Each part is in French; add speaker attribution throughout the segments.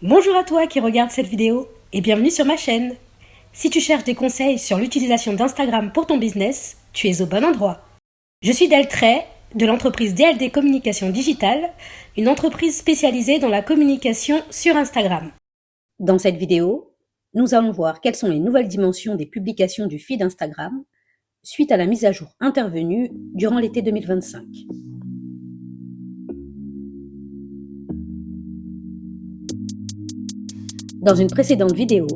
Speaker 1: Bonjour à toi qui regarde cette vidéo et bienvenue sur ma chaîne. Si tu cherches des conseils sur l'utilisation d'Instagram pour ton business, tu es au bon endroit. Je suis Deltray de l'entreprise DLD Communication Digitale, une entreprise spécialisée dans la communication sur Instagram. Dans cette vidéo, nous allons voir quelles sont les nouvelles dimensions des publications du feed Instagram suite à la mise à jour intervenue durant l'été 2025. Dans une précédente vidéo,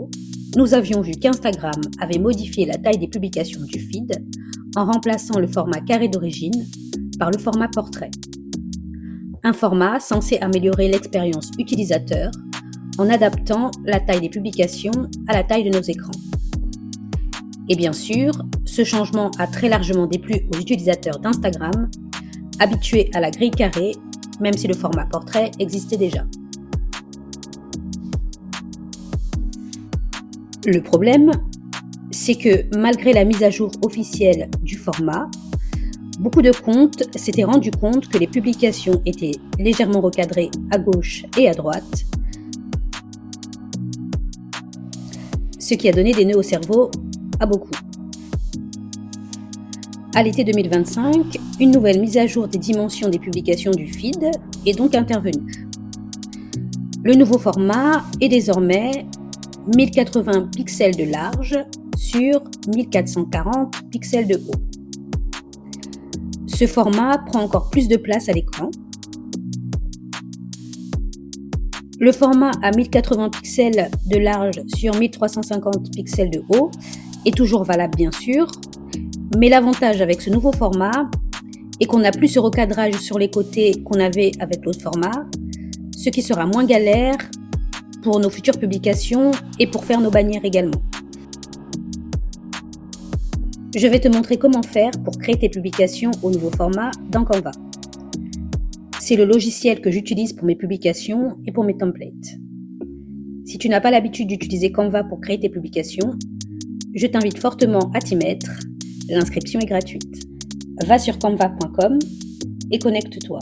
Speaker 1: nous avions vu qu'Instagram avait modifié la taille des publications du feed en remplaçant le format carré d'origine par le format portrait. Un format censé améliorer l'expérience utilisateur en adaptant la taille des publications à la taille de nos écrans. Et bien sûr, ce changement a très largement déplu aux utilisateurs d'Instagram, habitués à la grille carrée, même si le format portrait existait déjà. Le problème, c'est que malgré la mise à jour officielle du format, beaucoup de comptes s'étaient rendus compte que les publications étaient légèrement recadrées à gauche et à droite, ce qui a donné des nœuds au cerveau à beaucoup. À l'été 2025, une nouvelle mise à jour des dimensions des publications du feed est donc intervenue. Le nouveau format est désormais 1080 pixels de large sur 1440 pixels de haut. Ce format prend encore plus de place à l'écran. Le format à 1080 pixels de large sur 1350 pixels de haut est toujours valable bien sûr, mais l'avantage avec ce nouveau format est qu'on n'a plus ce recadrage sur les côtés qu'on avait avec l'autre format, ce qui sera moins galère pour nos futures publications et pour faire nos bannières également. Je vais te montrer comment faire pour créer tes publications au nouveau format dans Canva. C'est le logiciel que j'utilise pour mes publications et pour mes templates. Si tu n'as pas l'habitude d'utiliser Canva pour créer tes publications, je t'invite fortement à t'y mettre. L'inscription est gratuite. Va sur canva.com et connecte-toi.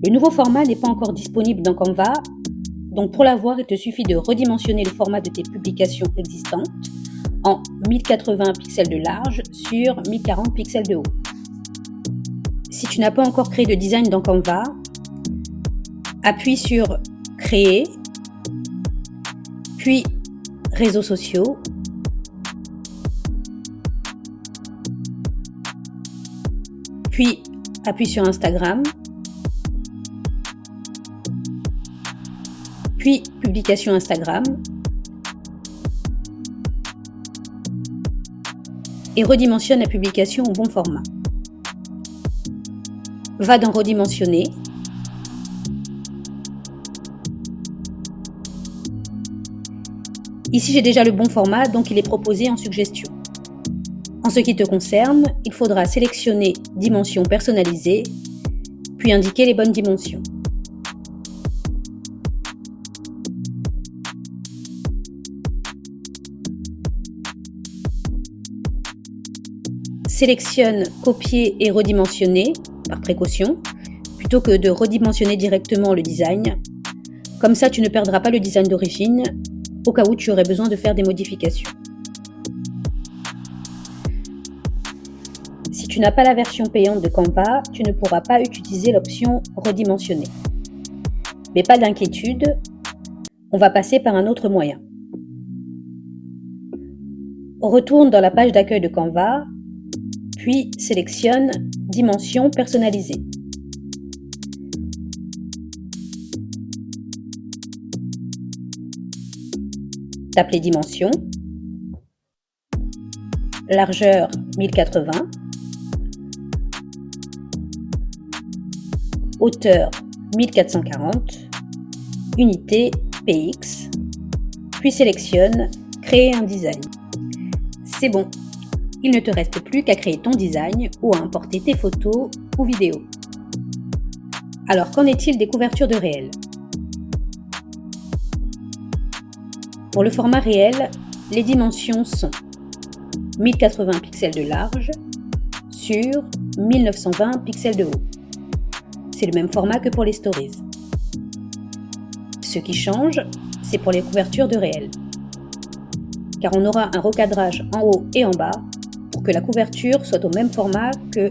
Speaker 1: Le nouveau format n'est pas encore disponible dans Canva, donc pour l'avoir, il te suffit de redimensionner le format de tes publications existantes en 1080 pixels de large sur 1040 pixels de haut. Si tu n'as pas encore créé de design dans Canva, appuie sur Créer, puis Réseaux sociaux, puis appuie sur Instagram, puis Publication Instagram, et redimensionne la publication au bon format. Va dans Redimensionner, ici j'ai déjà le bon format, donc il est proposé en suggestion. En ce qui te concerne, il faudra sélectionner Dimensions personnalisées, puis indiquer les bonnes dimensions. Sélectionne Copier et redimensionner par précaution, plutôt que de redimensionner directement le design. Comme ça, tu ne perdras pas le design d'origine, au cas où tu aurais besoin de faire des modifications. Si tu n'as pas la version payante de Canva, tu ne pourras pas utiliser l'option redimensionner. Mais pas d'inquiétude, on va passer par un autre moyen. Retourne dans la page d'accueil de Canva, puis sélectionne Dimensions personnalisées. Tape les dimensions, largeur 1080, hauteur 1440, unité px, puis sélectionne Créer un design. C'est bon. Il ne te reste plus qu'à créer ton design ou à importer tes photos ou vidéos. Alors qu'en est-il des couvertures de réel? Pour le format réel, les dimensions sont 1080 pixels de large sur 1920 pixels de haut. C'est le même format que pour les stories. Ce qui change, c'est pour les couvertures de réel. Car on aura un recadrage en haut et en bas pour que la couverture soit au même format que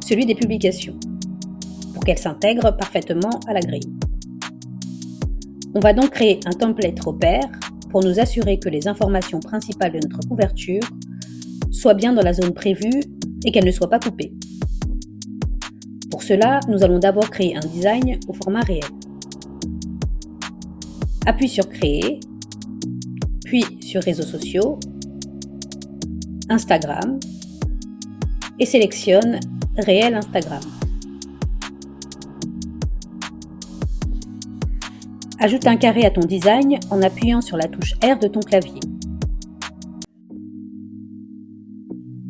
Speaker 1: celui des publications, pour qu'elle s'intègre parfaitement à la grille. On va donc créer un template repère pour nous assurer que les informations principales de notre couverture soient bien dans la zone prévue et qu'elles ne soient pas coupées. Pour cela, nous allons d'abord créer un design au format réel. Appuie sur Créer, puis sur Réseaux sociaux, Instagram, et sélectionne Réel Instagram. Ajoute un carré à ton design en appuyant sur la touche R de ton clavier.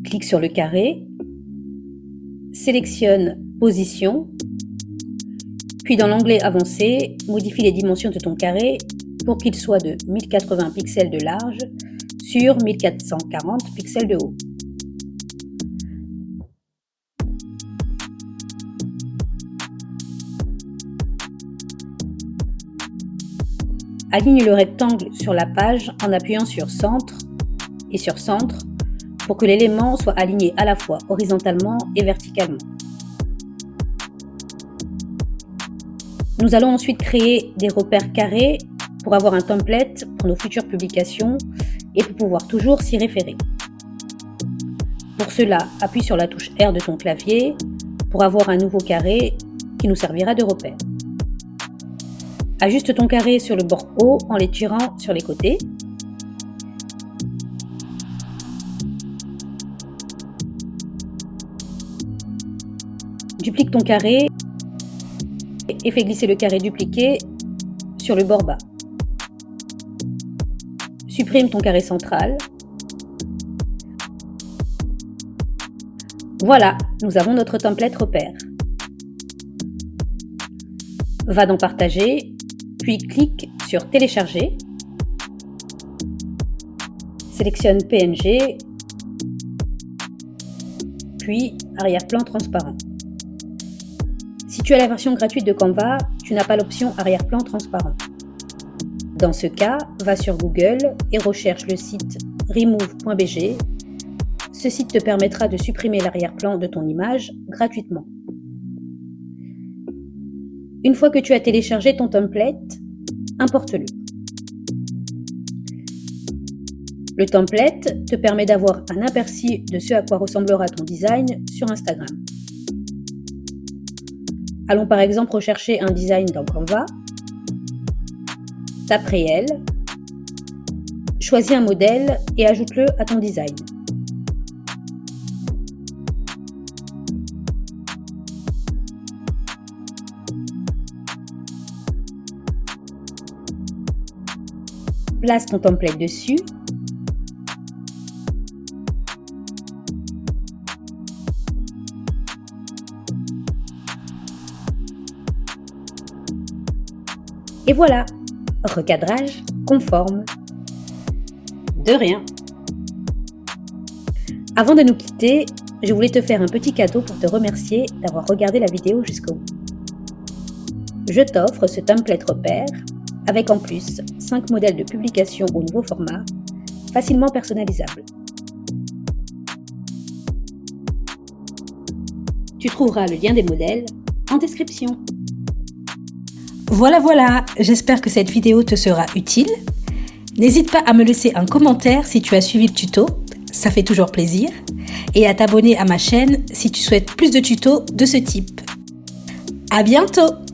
Speaker 1: Clique sur le carré, sélectionne Position, puis dans l'onglet Avancé, modifie les dimensions de ton carré pour qu'il soit de 1080 pixels de large sur 1440 pixels de haut. Aligne le rectangle sur la page en appuyant sur Centre et sur Centre pour que l'élément soit aligné à la fois horizontalement et verticalement. Nous allons ensuite créer des repères carrés pour avoir un template pour nos futures publications et pour pouvoir toujours s'y référer. Pour cela, appuie sur la touche R de ton clavier pour avoir un nouveau carré qui nous servira de repère. Ajuste ton carré sur le bord haut en l'étirant sur les côtés. Duplique ton carré et fais glisser le carré dupliqué sur le bord bas. Supprime ton carré central. Voilà, nous avons notre template repère. Va dans Partager, puis clique sur Télécharger. Sélectionne PNG, puis arrière-plan transparent. Si tu as la version gratuite de Canva, tu n'as pas l'option arrière-plan transparent. Dans ce cas, va sur Google et recherche le site remove.bg. Ce site te permettra de supprimer l'arrière-plan de ton image gratuitement. Une fois que tu as téléchargé ton template, importe-le. Le template te permet d'avoir un aperçu de ce à quoi ressemblera ton design sur Instagram. Allons par exemple rechercher un design dans Canva. Tape Réel. Choisis un modèle et ajoute-le à ton design. Place ton template dessus. Et voilà, recadrage conforme. De rien. Avant de nous quitter, je voulais te faire un petit cadeau pour te remercier d'avoir regardé la vidéo jusqu'au bout. Je t'offre ce template repère avec en plus 5 modèles de publication au nouveau format, facilement personnalisables. Tu trouveras le lien des modèles en description. Voilà, j'espère que cette vidéo te sera utile. N'hésite pas à me laisser un commentaire si tu as suivi le tuto, ça fait toujours plaisir, et à t'abonner à ma chaîne si tu souhaites plus de tutos de ce type. À bientôt!